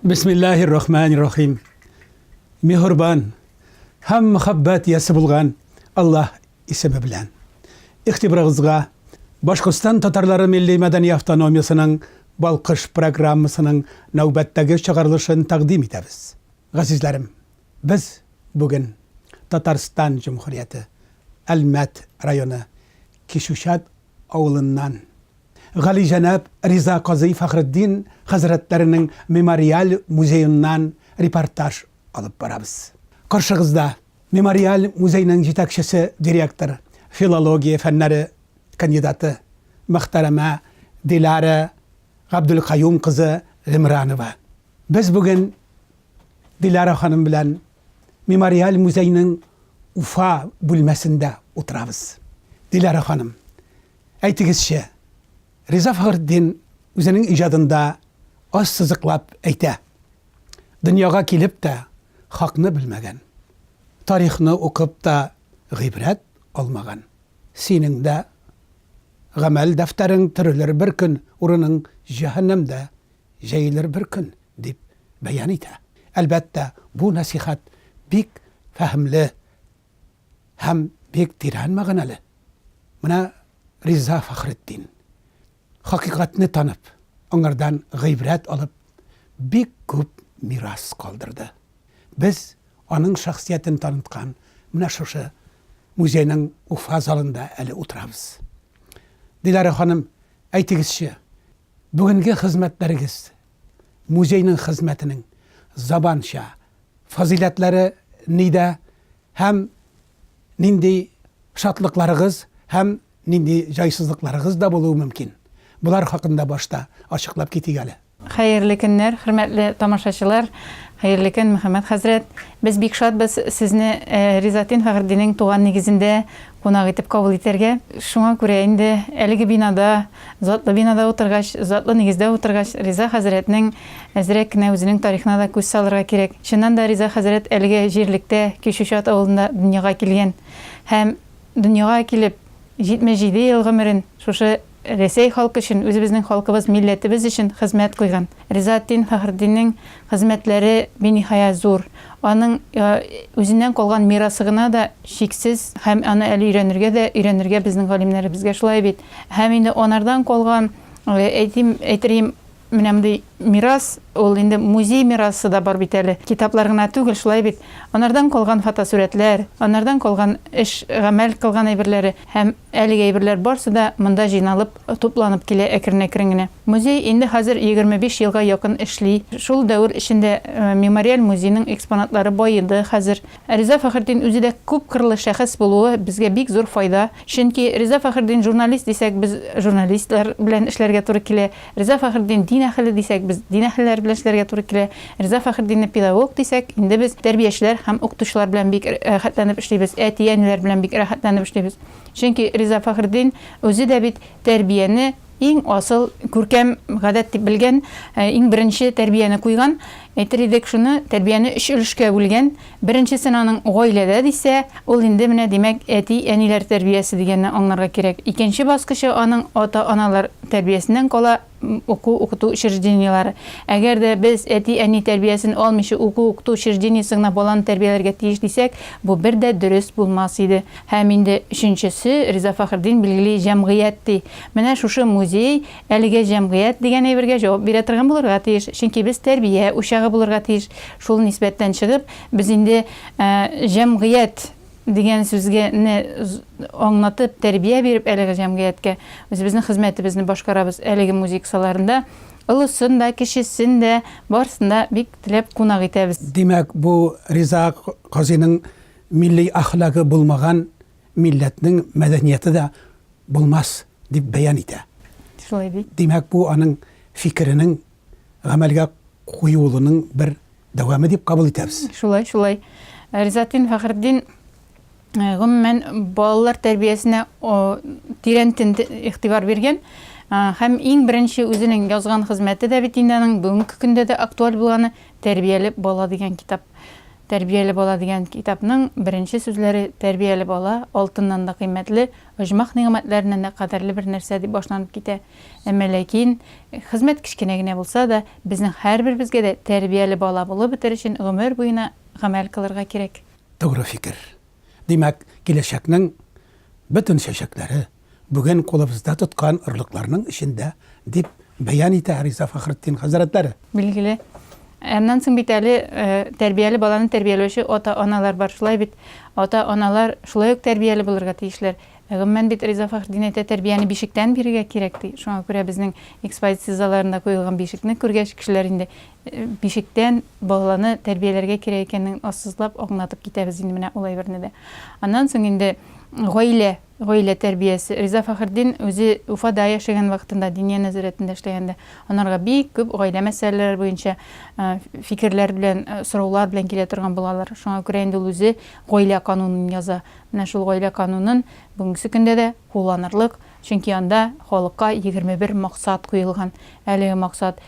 Bismillahirrahmanirrahim. Mehurban, ham muhabbat yası bulgan Allah ismi bilen. İhtibirağızga Başkistan Tatarları Milli Medeni Avtonomiyasının Balkış programmasının navbattagi çıkarılışını takdim etimiz. Gazizlerim, biz bugün Tatarstan Cumhuriyeti Almat rayonu Kişuşat avlundan Gali Cenab Riza Qazi Fakhriddin Hazretlerinin Memorial Muzeyinden reportaj alıp barabız. Karşınızda Memorial Muzeyinin yetakçısı direktör, filologiya fenleri kandidatı Muhtereme Dilara Abdülkayyum kızı Limranova. Biz bugün Dilara Hanım bilen Memorial Muzeyinin Ufa bölmesinde oturabız. Dilara Hanım, aytigizçe, Riza Fakhriddin özünün icadında az sızıklap ayta. Dünyaga kelip de hakını bilmegen, tarihini okup da gibret almagan. Senin de gamel defterin türülür bir gün, urunun cehennemde jeyilir bir gün dip beyan ete. Elbette bu nasihat bik fahimli hem bik tiran mağanalı. Buna Riza Fakhriddin hakikatini tanıp, onlardan gıybret alıp, bir köp miras kaldırdı. Biz onun şahsiyetini tanıtkan, buna şu muzeyinin Ufa zalında eli oturabız. Dilara Hanım, aytigizçi, bugünkü hizmetleriz, muzeyinin hizmetinin zabanşa, faziletleri nide, hem nindi şatlıklarınız, hem nindi caysızlıklarınız da buluğu mümkün. Bular hakkında başta açıklap ketigeli. Hayırlı günler, hürmetli tamaşaçılar. Hayırlı gün Muhammed Hazret. Biz bik şadbız sizni Rizatin Fakhriddin'in tuğan negizinde konak etip kabul eterge. Şuna göre indi elgi binada, zatlı binada oturgaç, zatlı negizde oturgaç Riza Hazret'nin ezrek nevzinin tarihine da göz salırga kerek. Şundan da Riza Hazret elgi jirlikte Kişuşat avlunda dünyaya kelgen. Hem dünyaya kelip 77 yıl ömrün şuşu Resey halkı için, özümüzün halkımız, milletimiz için hizmet koygan. Rizatin Fakhriddin'in hizmetleri benihaya zor. Onun özünden kalgan mirasına da şeksiz, hem onu eli öğrenirge bizning alimleri bizge şulay bit. Hem indi onlardan kalgan etireyim önemli miras, ol indi muzey mirası da bar biteli. Kitaplarına tügül şulay bit. Onlardan kalgan fotosuretler, onlardan kalgan iş gamel kılgan eybirleri, hem elge eybirler barsı da mında jinalıp, toplanıp kile ekirine. Muzey indi hazır 25 yılga yakın işli. Şul davur içinde Memorial Muzeyinin eksponatları bayıdı hazır. Riza Fakhriddin özü de köp kırlı şahıs buluğu bizge bik zor fayda. Çünkü Riza Fakhriddin jurnalist desek biz jurnalistler bilen işlerge turu kile. Riza Fakhriddin din ahli desek biz din ahliler bilen işlerge turu kile. Riza Fakhriddin'i pedagog desek indi biz terbiyeçiler hem okutuşlar bilen bik rahatlanıp işleybiz. Etiyeniler bilen bik rahatlanıp işleybiz. Çünkü Riza Fakhriddin özü de bit terbiyeni en asıl görkem gadet bilgen, en birinci terbiyeni koygan. Etirdik şunu terbiyeni üç ülüşke bölgen. Birincisi onun oğaylada dese, ol indi mine demek eti eniler terbiyesi digenini anlarga kerek. İkinci baskışı onun ota-analar terbiyesinden kola okutu учреждениялары. Eğer de biz eti eni terbiyesini almışı okutu учреждениесine bolan terbiyelerge tiyiş desek, bu bir de dürüst bulmaz idi. Hem indi üçüncüsü Riza Fakhriddin bilgili cemgiyetti. Mine şuşu muzey, elige cemgiyet degen evirge cevap biretirgen bulurga tiyiş. Çünkü biz terbiye, uşağı bulurga tiyiş. Şol nisbetten çıkıp, biz indi cemgiyet degan sözge ne anlatıp terbiye berip elege cemgiyetke bizning hizmetimizni boshqaramiz elege muzikalarında ulusun da kişisin de barsında bik tilep konak etemiz. Demek bu Riza Qazi'nin milli ahlakı bulmagan milletinin medeniyeti de bulmaz dip beyan ete. Demek bu onun fikrinin amelge koyulunun bir devamı dip kabul etemiz. Şulay. Rizatin Fakhriddin men balalar terbiyesine tirentin ihtibar bergen. Hem en birinci özünün yazgan hizmeti de bitindenin bugünkü günde de aktual bulganı terbiyeli bala degen kitap. Тәрбияле бала дигән китапның беренче сүзләре тәрбияле бала алтыннан да кыйммәтле, оҗмах нигъмәтләреннән дә кадерле бер нәрсә дип башланып китә. Әмма ләкин хезмәт кичкенә генә булса да, безнең һәрберебезгә дә тәрбияле бала булып бетер өчен гомер буена гамәл кылырга кирәк. Doğru fikir. Demek geleceğinin bütün şeşekleri bugün kolumuzda tutkan ırlıklarının içinde dip beyan ite Riza Fakhrettin Hazretleri. Билгеле. Аннан соң бит әле тәрбияле баланы тәрбияләүче ата-аналар бар. Шулай бит ата-аналар шулай ук тәрбияле булырга тиешләр. Гомумән бит Риза Фахретдин әйтә, тәрбияне бишектән бирергә кирәк ди. Шуңа күрә безнең экспозиция залларында куелган бишекне күргәч кешеләр инде бишектән баланы тәрбияләргә кирәк икәнен ассызлап аңлатып китәбез инде менә улай берне дә. Аннан соң инде гаилә тәрбиясе. Риза Фахретдин үзе Уфада яшәгән вакытында диния нәзарәтендә эшләгәндә, анарга бик күп гаилә мәсьәләләре буенча фикерләр белән, сораулар белән килә торган булалар. Шуңа күрә инде ул үзе гаилә канунын яза. Менә шул гаилә канунын бүгенге көндә дә кулланырлык, чөнки анда халыкка 21 максат куелган. Әлеге максат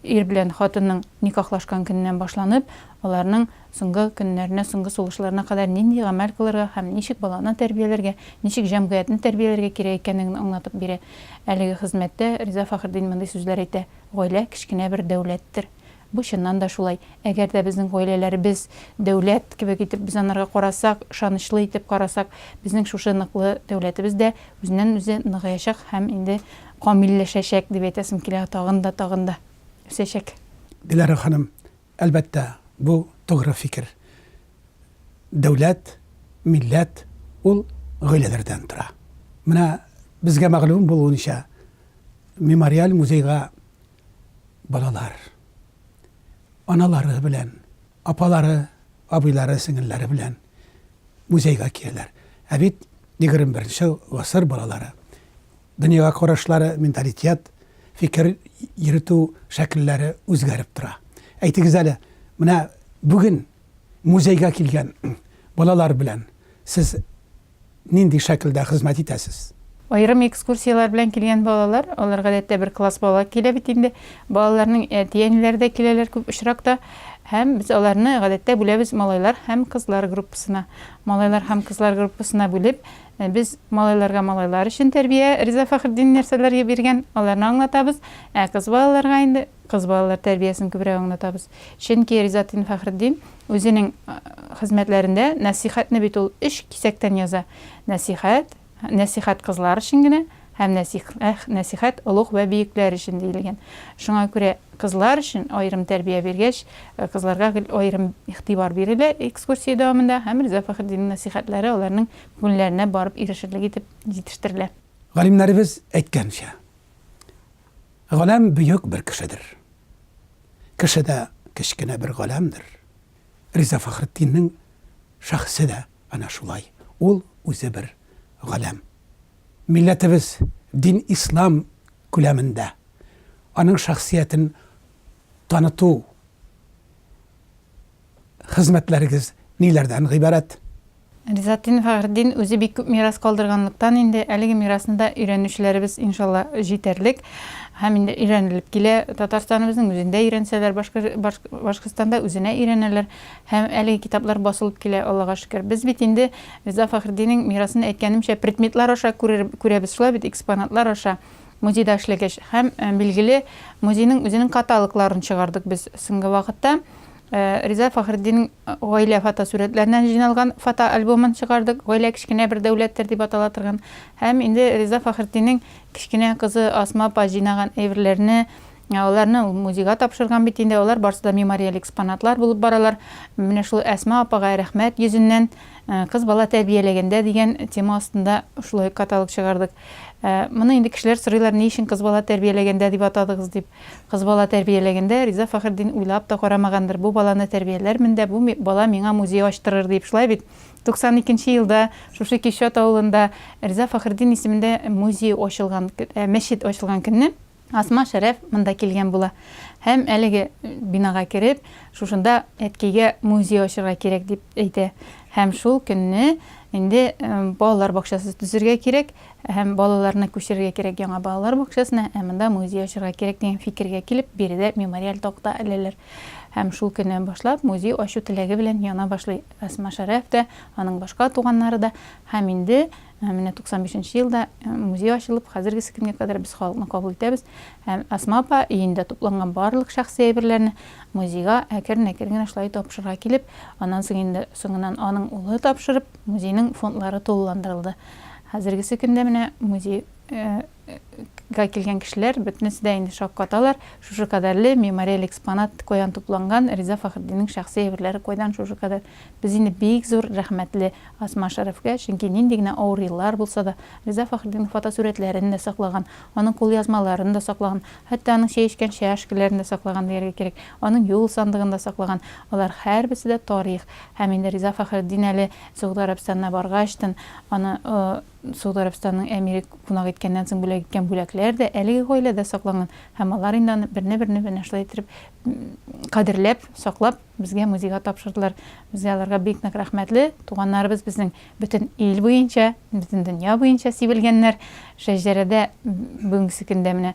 ир белән хатынның никахлашкан көннән башланып, аларның соңгы көннәренә, соңгы сулышларына кадәр нинди гамәл кылырга һәм ничек баланы тәрбияләргә, ничек җәмгыятьне тәрбияләргә кирәк икәнен аңлатып бирә. Әлеге хезмәттә Риза Фахретдин мондый сүзләр әйтә: гаилә кичкенә бер дәүләттер. Бу чыннан да шулай. Әгәр дә безнең гаиләләребез дәүләт кебек итеп без анарга карасак, ышанычлы итеп карасак, безнең шушы ныклы дәүләтебез дә үзеннән-үзе ныгыячак һәм инде камилләшәчәк дип әйтәсем килә, тагын да үсәчәк. Dilara Hanım, elbette bu doğru fikir. Devlet, millet, ul gailelerden tura. Mına bizge mağlum bulunuşa Memorial Muzeyga balalar, anaları bilen, apaları, abileri, singilleri bilen muzeyga kiyeler. Evet, 21. asır balaları. Dünya karışları, mentalitet, fikir yürütü şekilleri özgərib tura. Aytınız әле, mına bugün muzeyga kilgen balalar bilen siz nindi şekilde hizmet etəsiz? Айрым экскурсиялар белән килгән балалар, алар гадәттә бер класс бала килә бит инде. Балаларның әтиәниләре дә киләләр күп очракта. Һәм без аларны гадәттә бүләбез малайлар һәм кызлар группасына. Малайлар һәм кызлар группасына бүлеп, без малайларга малайлар өчен тәрбия Риза Фахретдин нәрсәләргә биргән, аларны аңлатабыз. Кыз балаларга инде кыз балалар тәрбиясен күбрәк аңлатабыз. Чөнки Риза Фахретдин үзенең хезмәтләрендә насихатны бит ул 3 кисәктән яза. Насихат кызлар өчен генә һәм насихат улуг ва бийекләр өчен диелгән. Шуңа күрә кызлар өчен айрым тәрбия биргәч, кызларга айрым игътибар бирелә экскурсия дәвамында һәм Риза Фахретдиннең насихатлары аларның күңелләренә барып ирешерлек итеп җитештерелә. Галимнәребез әйткәнчә, галам büyük bir кешедер. Кеше дә кечкенә бер галамдыр. Риза Фахретдиннең шәхсе дә ана шулай. Ул үзе бер галам. Milletimiz din İslam küleminde onun şahsiyetin tanıtı hizmetleriniz nelerden ibaret? Риза Фахретдин үзе бик күп мирас калдырганлыктан инде әлеге мирасында өйрәнүчеләребез иншалла җитәрлек һәм инде өйрәнелеп килә. Татарстаныбызның үзендә өйрәнсәләр, Башкортстанда үзенә өйрәнәләр һәм әлеге китаплар басылып килә, Аллага шөкер. Без бит инде Риза Фахретдиннең мирасын әйткәнемчә предметлар аша күрәбез, шулай бит экспонатлар аша музейда эшләгәч һәм билгеле музейның үзенең каталыкларын чыгардык без соңгы вакытта. Риза Фахретдиннең гаилә фотосурәтләреннән җыйналган фотоальбомын чыгардык. Гаилә кичкенә бер дәүләттер дип атала торган. Һәм инде Риза Фахретдиннең кичкенә кызы Асма апа җыйнаган әйберләрне, аларны музейга тапшырган бит инде. Алар барысы да мемориаль экспонатлар булып баралар. Менә шул Асма апага рәхмәт йөзеннән кыз бала тәрбияләгәндә дигән тема астында шулай каталог чыгардык. Моны инде кешеләр сорыйлар, ни өчен кыз бала тәрбияләгәндә дип атадыгыз дип. Кыз бала тәрбияләгәндә Риза Фахретдин уйлап та карамагандыр. Бу баланы тәрбияләрмен дә, бу бала миңа музей ачтырыр дип. Шулай бит 92 елда шушы Кишот авылында Риза Фахретдин исемендә музей ачылган, мәчет ачылган көнне Асма Шәрәф монда килгән була. Һәм әлеге бинага кереп, шушында әткәйгә музей ачырга кирәк дип әйтә. Һәм шул көнне инде балалар бакчасы төзергә кирәк, һәм балаларны күчерергә кирәк яңа балалар бакчасына, һәм монда музей ачырга кирәк дигән фикергә килеп, биредә мемориаль такта әләләр. Һәм шул көннән башлап музей ачу теләге белән яна башлый. Әсма Шәрәф тә, аның башка туганнары да. Һәм инде менә 95 елда музей ачылып, хәзергесе көнгә кадәр без халыкны кабул итәбез. Һәм Асма апа өендә тупланган барлык шәхси әйберләрне музейга әкрен-әкрен генә шулай тапшырырга килеп, аннан соңыннан аның улы тапшырып, музейның фондлары тулыландырылды. Хәзергесе көндә менә музейга килгән кешеләр бөтенесе дә инде шаккаталар. Шушы кадәрле мемориаль экспонат каян тупланган, Риза Фәхретдиннең шәхси әйберләре кайдан шушы кадәр. Без инде бик зур рәхмәтле Асма Шәрәфкә, чөнки нинди генә авыр еллар булса да, Риза Фәхретдиннең фотосурәтләрен дә саклаган, аның кулъязмаларын да саклаган, хәтта аның чәчкән чәшкеләрен дә саклаган дияргә кирәк. Аның юл сандыгын да саклаган. Алар һәрберсе дә тарих. Һәм инде Риза Фәхретдин әле Сауд Арабстанына баргачтан, аны Сауд Арабстанның әмире кунак иткәннән соң бүләк иткән бүләкләр дә әлеге гаиләдә саклаган. Һәм алар инде аны берне-берне шулай итеп кадерләп, саклап безгә музейга тапшырдылар. Без аларга бик нык рәхмәтле. Туганнарыбыз безнең бөтен ил буенча, бөтен дөнья буенча сибелгәннәр. Шәҗәрәдә бүгенге көндә менә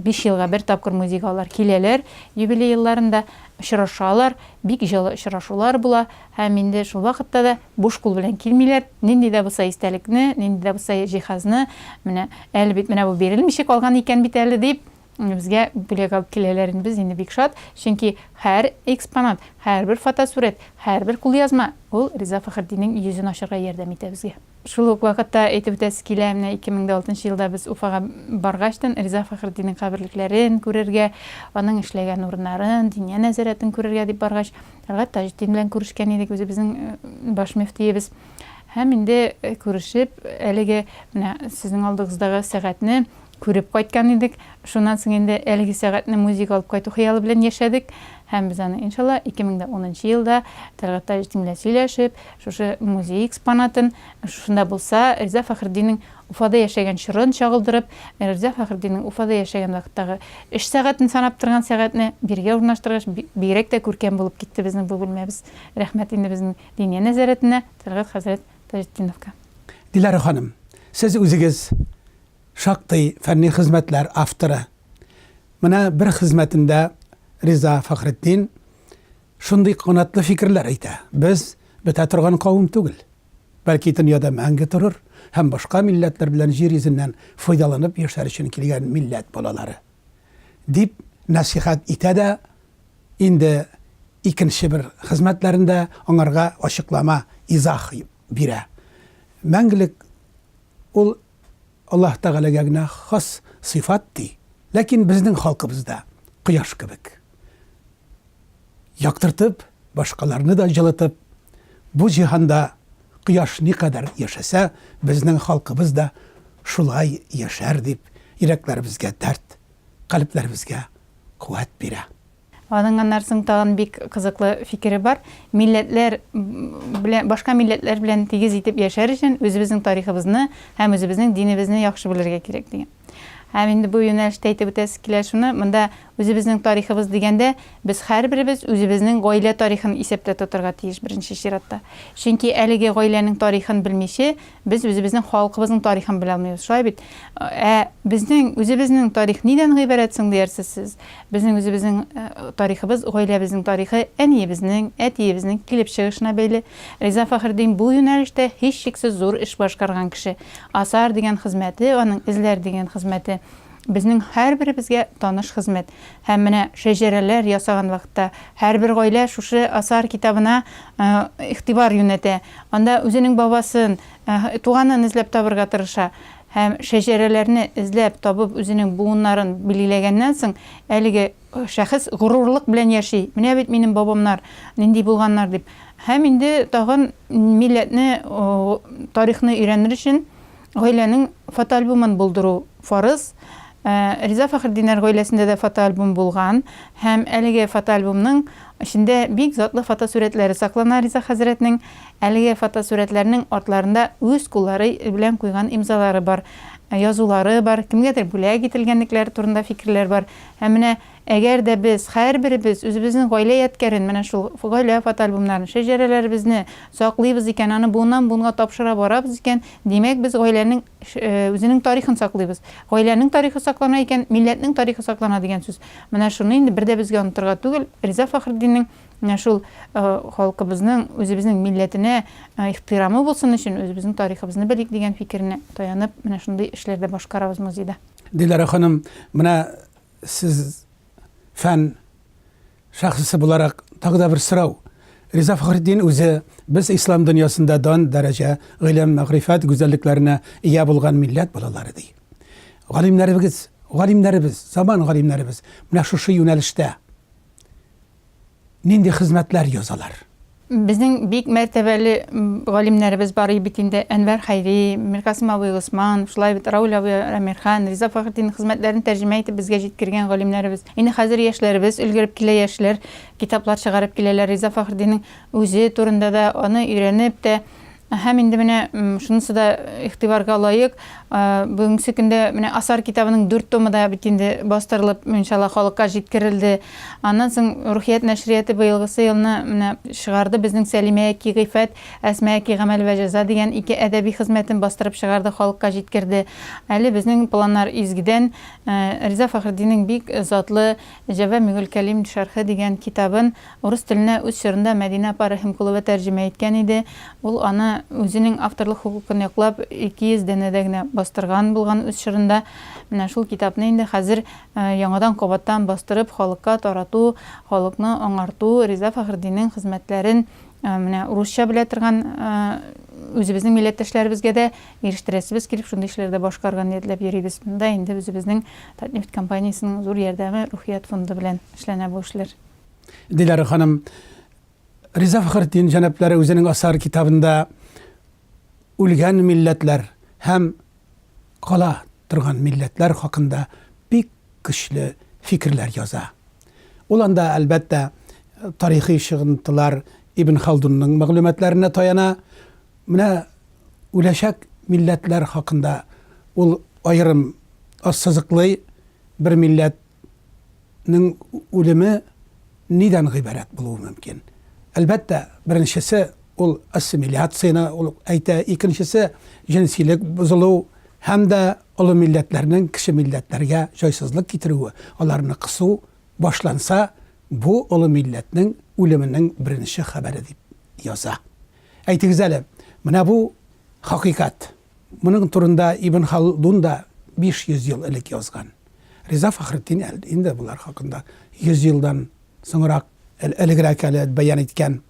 5 елга бер тапкыр музейга алар киләләр. Юбилей елларында очрашалар, бик җылы очрашулар була. Һәм инде шул вакытта да буш кул белән килмиләр. Нинди дә булса истәлекне, нинди дә булса җиһазны, менә әле бит менә бу бирелмичә калган икән бит әле дип безгә бүләк алып киләләр. Без инде бик шат, чөнки һәр экспонат, һәрбер фотосурәт, һәрбер кулъязма ул Риза Фәхретдиннең йөзен ачарга ярдәм итә безгә. Шул ук вакытта әйтеп үтәсе килә, менә 2006 елда без Уфага баргачтан Риза Фәхретдиннең каберлекләрен күрергә, аның эшләгән урыннарын, диния нәзарәтен күрергә дип баргач, Тәлгать Таҗетдин белән күрешкән идек, үзебезнең баш мөфтиебез. Һәм инде күрешеп, әлеге менә сезнең алдыгыздагы сәгатьне күреп кайткан идек. Шуннан соң инде әлеге сәгатьне музейга алып кайту хыялы белән яшәдек. Һәм biz аны иншалла 2010 елда Тәлгать Таҗетдин белән сөйләшеп, шушы музей экспонатын шунда булса Риза Фәхретдиннең Уфада яшәгән чорын чагылдырып, Риза Фәхретдиннең Уфада яшәгән вакыттагы эш сәгатен санап торган сәгатьне биргә урнаштыргач, бигрәк тә күркәм булып китте безнең бу бүлмәбез. Рәхмәт инде безнең диния нәзарәтенә, Тәлгать хәзрәт Таҗетдиновка. Дилара ханым, сез үзегез шактый фәнни хезмәтләр авторы. Менә бер хезмәтендә Риза Фәхретдин шундый канатлы фикерләр әйтә. Без бетә торган кавым түгел. Бәлки дөньяда мәңге торыр һәм башка милләтләр белән җир йөзеннән файдаланып яшәр өчен килгән милләт балалары. Дип насихат итә дә инде икенче бер хезмәтләрендә аңарга ачыклама, изах бирә. Мәңгелек ул Аллаһ Тәгаләгә генә хас сыйфат ди. Ләкин безнең халкыбызда кояш кебек яктыртып, башкаларны да җылытып, бу җиһанда кояш никадәр яшәсә, безнең халкыбыз да шулай яшәр дип, йөрәкләребезгә дәрт, калпләребезгә куәт бирә. Аның аннарсың тагын бик кызыклы фикере бар. Милләтләр белән, башка милләтләр белән тигез итеп яшәр өчен үзебезнең тарихыбызны һәм үзебезнең динебезне яхшы белергә кирәк дигән. Һәм инде бу юнәлештә әйтеп үтәсе килә шуны, монда үзебезнең тарихыбыз дигәндә, без һәрберебез үзебезнең гаилә тарихын исәптә тотарга тиеш беренче чиратта. Чөнки әлеге гаиләнең тарихын белмичә, без үзебезнең халкыбызның тарихын белә алмыйбыз. Шулай бит. Безнең үзебезнең тарих нидән гыйбарәт соң диярсез сез? Безнең үзебезнең тарихыбыз, гаиләбезнең тарихы әниебезнең, әтиебезнең килеп чыгышына бәйле. Риза Фәхретдин бу юнәлештә һич шиксез зур эш башкарган кеше. Асар дигән хезмәте, аның эзләр дигән хезмәте безнең һәрберебезгә таныш хезмәт. Һәм менә шәҗәрәләр ясаган вакытта һәрбер гаилә шушы асар китабына игътибар юнәтә. Анда үзенең бабасын, туганын эзләп табырга тырыша. Һәм шәҗәрәләрне эзләп табып үзенең буыннарын билгеләгәннән соң, әлеге шәхес горурлык белән яши. Менә бит минем бабамнар нинди булганнар дип. Һәм инде тагын милләтне, тарихны өйрәнер өчен гаиләнең фотоальбомын булдыру фарыз. Риза Фәхретдиннәр гаиләсендә дә фотоальбом булган һәм әлеге фотоальбомның эчендә бик затлы фотосурәтләре саклана Риза хәзрәтнең. Әлеге фотосурәтләрнең артларында үз куллары белән куйган имзалары бар. язулары бар, кемгәдер бүләк ителгәнлекләре турында фикерләр бар. Һәм менә әгәр дә без һәрберебез үзебезнең гаилә ядкәрен, менә шул гаилә фотоальбомнарын, шәҗәрәләребезне саклыйбыз икән, аны буыннан буынга тапшыра барабыз икән, димәк без гаиләнең үзенең тарихын саклыйбыз. Гаиләнең тарихы саклана икән, милләтнең тарихы саклана дигән сүз. Менә шуны инде бер дә безгә онытырга түгел. Риза Фәхретдиннең менә шул халкыбызның, үзебезнең милләтенә ихтирамы булсын өчен үзебезнең тарихыбызны белик дигән фикерне таянып, менә шундый эшләрдә башкарабыз музейда. Диләрә ханым, менә сез фән шәхесе буларак тагы да бер сорау. Риза Фәхретдин үзе без ислам дөньясында дан дәрәҗә, гыйлем, мәгърифәт, гүзәллекләренә ия булган милләт балалары ди. Галимнәребез, заман галимнәребез менә шушы юнәлештә нинди хезмәтләр язалар? Безнең бик мәртәбәле галимнәребез бар бит инде. Әнвәр Хайри, Миркасым абый Госман, шулай бит Раул абый Әмирхан, Риза Фәхретдин хезмәтләрен тәрҗемә итеп безгә җиткергән галимнәребез. Инде хәзер яшьләребез өлгереп килә, яшьләр китаплар чыгарып киләләр. Риза Фәхретдиннең үзе турында да, аны өйрәнеп тә, һәм инде менә шунысы да игътибарга лаек. Бүгенге көндә менә Асар китабының 4 томы да бит инде бастырылып, иншалла халыкка җиткерелде. Аннан соң Рухият нәшрияты быелгысы елны менә чыгарды безнең Сәлимә ки гыйфәт, Әсмә ки гамәл вә җәза дигән 2 әдәби хезмәтен бастырып чыгарды, халыкка җиткерде. Әле безнең планнар изгедән Риза Фәхретдиннең бик затлы Җавамигул Кәлим шәрхе дигән китабын урыс теленә үз чорында Мәдинә апа Рәхимкулова тәрҗемә иткән иде. Ул аны үзенең авторлык хукукын яклап 200 дәнәдә генә бастырган булган үз чорында. Менә шул китапны инде хәзер яңадан кабаттан бастырып халыкка тарату, халыкны аңарту, Риза Фәхретдиннең хезмәтләрен менә урысча белә торган үзебезнең милләттәшләребезгә дә ирештерәсебез килеп, шундый эшләрдә башкарган ниятляп йөрибез. Монда инде үзебезнең Татнефть компаниясының зур ярдәме Рухият фонды белән эшләнә бу эшләр. Диләрә ханым, Риза Фәхретдин җәнаплары үзенең Асар китабында үлгән милләтләр һәм кала торган милләтләр хакында бик көчле фикерләр яза. Ул анда әлбәттә тарихи чыгынтылар Ибн Халдунның мәгълүматларына таяна. Менә үләчәк милләтләр хакында ул аерым ассызыклый бер милләтнең үлеме нидән гыйбарәт булуы мөмкин. Әлбәттә, беренчесе ул ассимиляцияны ул әйтә, икенчесе җинсилек бозылу һәм дә олы милләтләрнең кеше милләтләргә җайсызлык китерүе, аларны кысу башланса, бу олы милләтнең үлеменең беренче хәбәре дип яза. Әйтегез әле, менә бу хакыйкать. Моның турында Ибн Халдун да 500 ел элек язган. Риза Фәхретдин инде булар хакында 100 елдан соңрак элегрәк әле бәян иткән.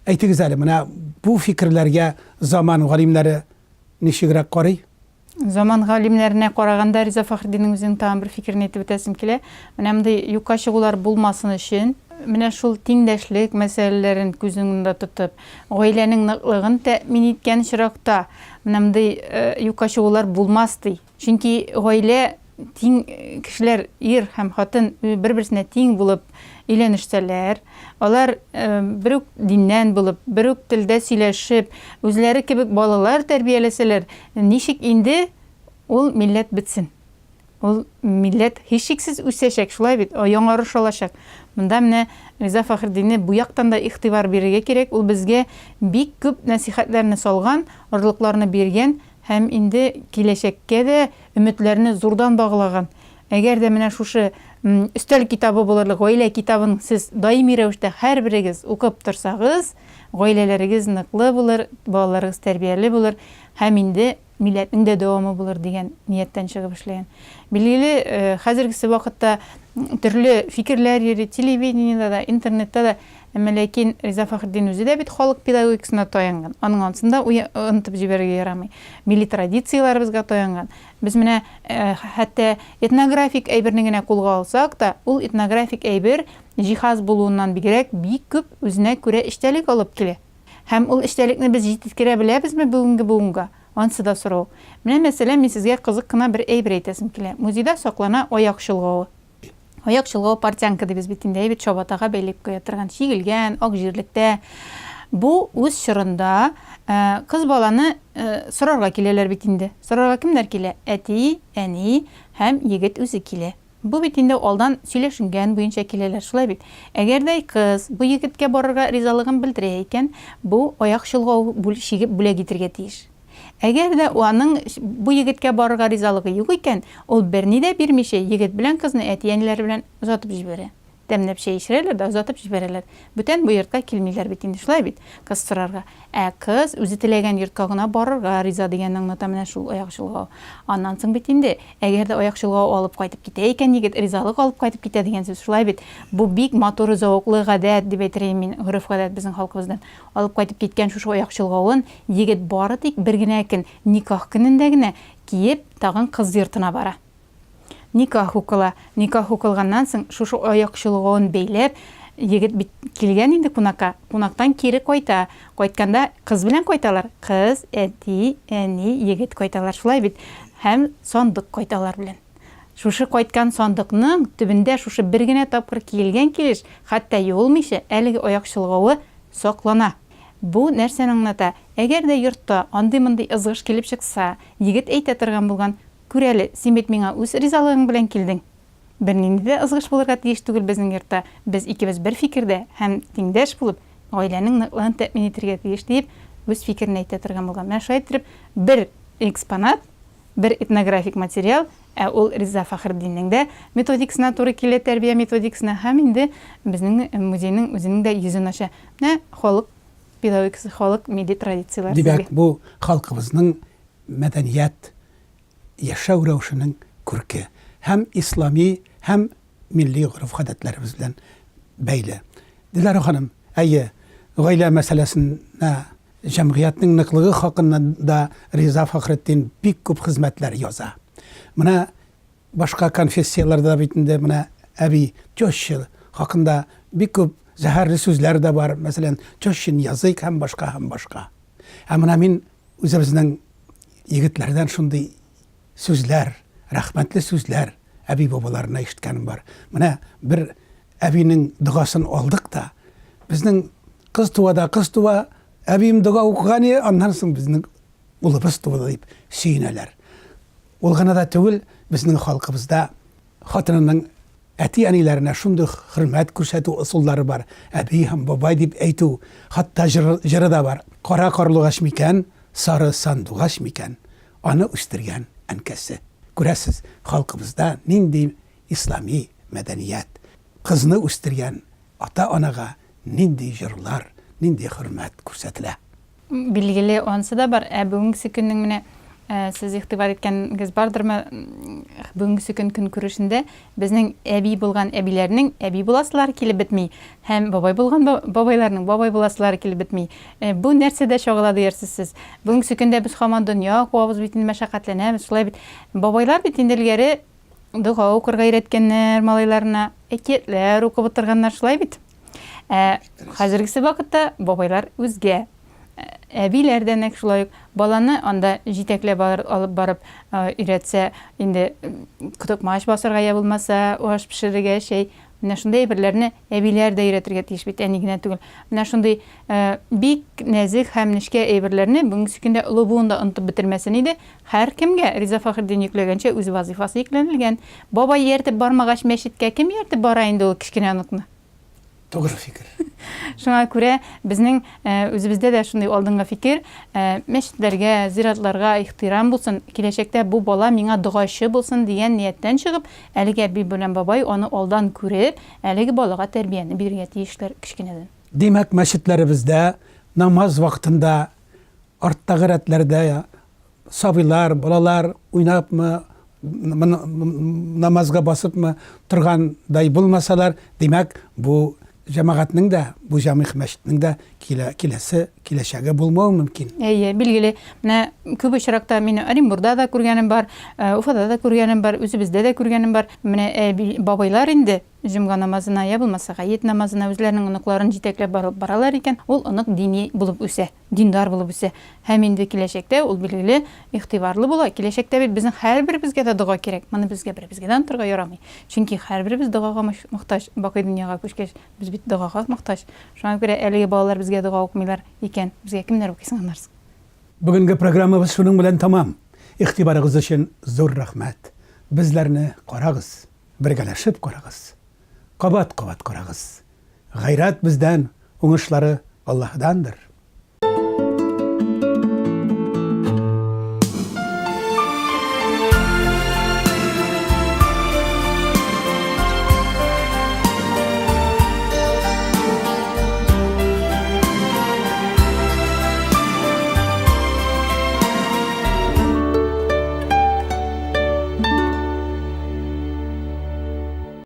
Әйтегез әле, менә бу фикерләргә заман галимнәре ничегрәк карый? Заман галимнәренә караганда Риза Фәхретдиннең үзенең тагын бер фикерен әйтеп үтәсем килә. Менә мондый юкка чыгулар булмасын өчен, менә шул тиңдәшлек мәсьәләләрен күз уңында тотып, гаиләнең ныклыгын тәэмин иткән чиракта менә мондый юкка чыгулар булмас ди. Чөнки гаилә тиң кешеләр, ир һәм хатын бер-берсенә тиң булып өйләнешсәләр, алар бер үк диннән булып, бер үк телдә сөйләшеп, үзләре кебек балалар тәрбияләсәләр, ничек инде ул милләт бетсен? Ул милләт һичшиксез үсәчәк, шулай бит, яңарыш алачак. Монда менә Риза Фәхретдинне бу яктан да игътибар бирергә кирәк. Ул безгә бик күп нәсихәтләрне салган, орлыкларны биргән һәм инде киләчәккә дә өметләрне зурдан баглаган. Әгәр дә менә шушы өстәл китабы булырлык гаилә китабын сез даими рәвештә һәрберегез укып торсагыз, гаиләләрегез ныклы булыр, балаларыгыз тәрбияле булыр һәм инде милләтнең дә дәвамы булыр дигән нияттән чыгып эшләгән. Билгеле, хәзерге вакытта төрле фикерләр йөри, телевидениедә дә, интернетта да, әмма ләкин Риза Фәхретдин үзе дә бит халык педагогикасына таянган. Аның ансында онытып җибәрергә ярамый. Милли традицияләребезгә таянган. Без менә хәтта этнографик әйберне генә кулга алсак та, ул этнографик әйбер җиһаз булуыннан бигрәк бик күп үзенә күрә эчтәлек алып килә. Һәм ул эчтәлекне без җиткерә беләбезме бүгенге? Ансы да сорау. Менә мәсәлән, мин сезгә кызык кына бер әйбер әйтәсем килә. Музейда саклана аяк чолгавы. Аяк чолгавы партянка дибез бит инде, әйбер чабатага бәйләп куя торган, чигелгән, ак җирлектә. Бу үз чорында кыз баланы сорарга киләләр бит инде. Сорарга кемнәр килә? Әти, әни һәм егет үзе килә. Бу бит инде алдан сөйләшенгән буенча киләләр, шулай бит. Әгәр дә кыз бу егеткә барырга ризалыгын белдерә икән, бу аяк чолгау шигеп бүләк итәргә тиеш. Әгәр дә аның бу егеткә барырга ризалыгы юк икән, ул берни дә бирмичә егет белән кызны әти-әниләре белән озатып җибәрә. Тәмләп чәй эчерәләр дә озатып җибәрәләр. Бүтән бу йортка килмиләр бит инде, шулай бит. Кыз сорарга. Кыз үзе теләгән йортка гына барырга риза дигәнне аңлата менә шул аяк чолгау. Аннан соң бит инде, әгәр дә аяк чолгау алып кайтып китә икән, егет ризалык алып кайтып китә дигән сүз, шулай бит. Бу бик матур, зауыклы гадәт дип әйтергә мин, гореф-гадәт безнең халкыбыздан. Алып кайтып киткән шушы аяк чолгауын егет бары тик бер генә көн, никах көнендә генә киеп, тагын кыз йортына бара. Никах укыла. Никах укылганнан соң шушы аяк чолгауын бәйләп, егет бит килгән инде кунакка. Кунактан кире кайта. Кайтканда кыз белән кайталар. Кыз, әти, әни, егет кайталар, шулай бит. Һәм сандык кайталар белән. Шушы кайткан сандыкның төбендә шушы бер генә тапкыр килгән килеш, хәтта юылмыйча, әлеге аяк чолгауы саклана. Бу нәрсәне аңлата? Әгәр дә йортта андый-мондый ызгыш килеп чыкса, егет әйтә торган булган: "Күрәле, син бит миңа үз ризалыгың белән килдең. Бернинди дә ызгыш булырга тиеш түгел безнең йортта. Без икебез бер фикердә һәм тиңдәш булып, гаиләнең ныклыгын тәэмин итәргә тиеш" дип, үз фикерен әйтә торган булган. Менә шулай итеп, бер экспонат, бер этнографик материал, ул Риза Фәхретдиннең дә методикасына туры килә, тәрбия методикасына, һәм инде безнең музейның үзенең дә йөзен ача. Менә халык педагогикасы, халык милли традициялар. Димәк, бу халкыбызның мәдәният яшәү рәвешенең күрке. Һәм ислами, һәм милли гореф-гадәтләребез белән бәйле. Дилара ханым, гаилә мәсьәләсенә, җәмгыятьнең ныклыгы хакында Риза Фәхретдин бик күп хезмәтләр яза. Менә башка конфессияларда бит инде менә әби теща хакында бик күп зәһәрле сүзләр дә бар. Мәсәлән, тещин язык һәм башка һәм башка. Менә мин үзебезнең егетләрдән шундый сүзләр, рәхмәтле сүзләр әби бабаларына ишеткәнем бар. Менә бер әбинең дугасын алдык та, безнең кыз туа, әбием дуга укыган, аннан соң безнең улыбыз туды дип сөенәләр. Ул гына да түгел, безнең халкыбызда хатынының әти-әниләренә шундый хөрмәт күрсәтү ысуллары бар. Әби һәм бабай дип әйтү, хатта җыры да бар. Кара карлыгач микән, сары сандугач микән, аны үстергән әнкәсе. Күрәсез, халкыбызда нинди ислами мәдәният, кызны үстергән ата-анага нинди җырлар, нинди хөрмәт күрсәтелә. Билгеле онсы да бар. Бүгенге көннең менә сез игътибар иткәнгез бардырмы? Бүгенге көн күрешендә безнең әби булган әбиләрнең әби буласылары килеп бетми, һәм бабай булган бабайларның бабай буласылары килеп бетми. Бу нәрсәдә чагыла диярсез сез? Бүгенге көндә без һаман дөнья куабыз бит, мәшәкатьләнәбез, шулай бит. Бабайлар бит инде илгәре дуга укырга өйрәткәннәр малайларына, әкиятләр укып утырганнар, шулай бит. Хәзергесе вакытта бабайлар үзгә, әбиләрдән шулай баланы анда җитәкләп алып барып өйрәтсә, инде кытыкмаш басарга я булмаса, аш пешерергә, чәй, менә шундый әйберләрне әбиләр дә өйрәтергә тиеш бит, әни генә түгел. Менә шундый бик нәзик һәм нечкә әйберләрне бүгенге көндә олы буында онытып бетермәсен иде. Һәр кемгә Риза Фәхретдин йөкләгәнчә үз вазифасы йөкләнелгән. Бабай ияртеп бармагач мәчеткә кем ияртеп бара инде ул кичкенә онытны? Тугры фикер. Шуңа күрә безнең үзебездә дә шундый алдынгы фикер, мәчетләргә, зиратларга ихтирам булсын, киләчәктә бу бала миңа дугачы булсын дигән нияттән чыгып, әлегә би белән бабай аны алдан күреп, әлеге балага тәрбияне бирергә тиешләр кичкенәдән. Димәк, мәчетләребездә намаз вакытында, арттагы рәтләрдә сабыйлар, балалар уйнапмы, намазга басыпмы торгандай булмасалар, димәк, бу җәмәгатьнең дә, бу җәмигъ мәчетнең дә киләчәге булмауы мөмкин. Билгеле, менә күп очракта мине Оренбургда да күргәнем бар, Уфада да күргәнем бар, үзебездә дә күргәнем бар. Менә бабайлар инде җомга намазына, я булмаса гает намазына үзләренең оныкларын җитәкләп баралар икән, ул онык дини булып үсә, диндар булып үсә. Һәм инде киләчәктә ул билгеле игътибарлы була. Киләчәктә бит безнең һәрберебезгә дә дуга кирәк. Моны безгә беребезгәдән торга ярамый. Чөнки һәрберебез дугага мохтаҗ. Бакый дөньяга күчкәч, без бит дугага мохтаҗ. Шуңа күрә әлеге балалар безгә дуга укмыйлар икән. Безгә кемнәр укыйсың аннарсы? Бүгенге программабыз шуның белән тамам. Игътибарыгыз өчен зур рәхмәт. Безләрне карагыз, бергәләшеп карагыз. Кабат-кабат карагыз. Гайрат бездән, уңышлары Аллаһдандыр.